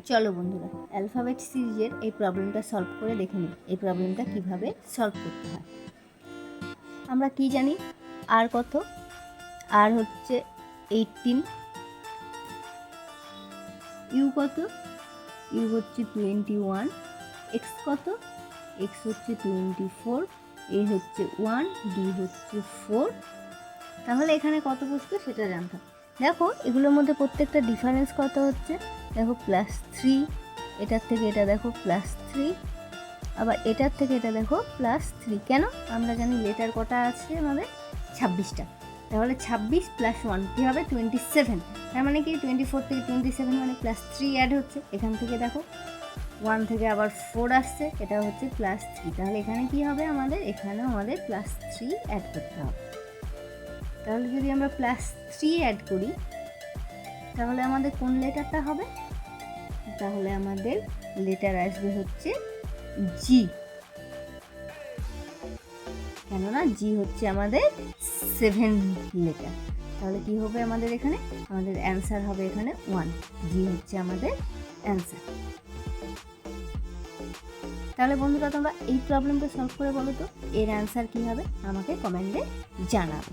চলো বন্ধুরা, অ্যালফাবেট সিরিজের এই প্রবলেমটা সলভ করে দেখে নিই এই প্রবলেমটা কিভাবে সলভ করতে হয়। আমরা কি জানি, আর কত? আর হচ্ছে 18, ইউ কত? ইউ হচ্ছে 21, এক্স কত? এক্স হচ্ছে 24, এ হচ্ছে 1, ডি হচ্ছে 4। তাহলে এখানে কত বসবে সেটা জানতাম। দেখো এগুলোর মধ্যে প্রত্যেকটা ডিফারেন্স কত হচ্ছে, দেখো +3, এটার থেকে এটা দেখো +3, আবার এটার থেকে এটা দেখো +3। কেন? আমরা জানি লেটার কটা আছে আমাদের 26টা, তাহলে 26 + 1 কী হবে 27। তার মানে কি 24 থেকে 27 মানে +3 অ্যাড হচ্ছে। এখান থেকে দেখো 1 থেকে আবার 4 আসছে, এটা হচ্ছে +3। তাহলে এখানে কি হবে আমাদের, এখানেও আমাদের +3 অ্যাড করতে হবে। তাহলে যদি আমরা +3 অ্যাড করি তাহলে আমাদের কোন লেটারটা হবে? তাহলে আমাদের লেটার আসবে হচ্ছে জি, কেননা জি হচ্ছে আমাদের 7 লেটার। তাহলে কি হবে আমাদের এখানে, আমাদের অ্যান্সার হবে এখানে 1। জি হচ্ছে আমাদের অ্যান্সার। তাহলে বন্ধুরা তোমরা এই প্রবলেমটা সলভ করে বলো তো এর অ্যান্সার কী হবে, আমাকে কমেন্টে জানাবে।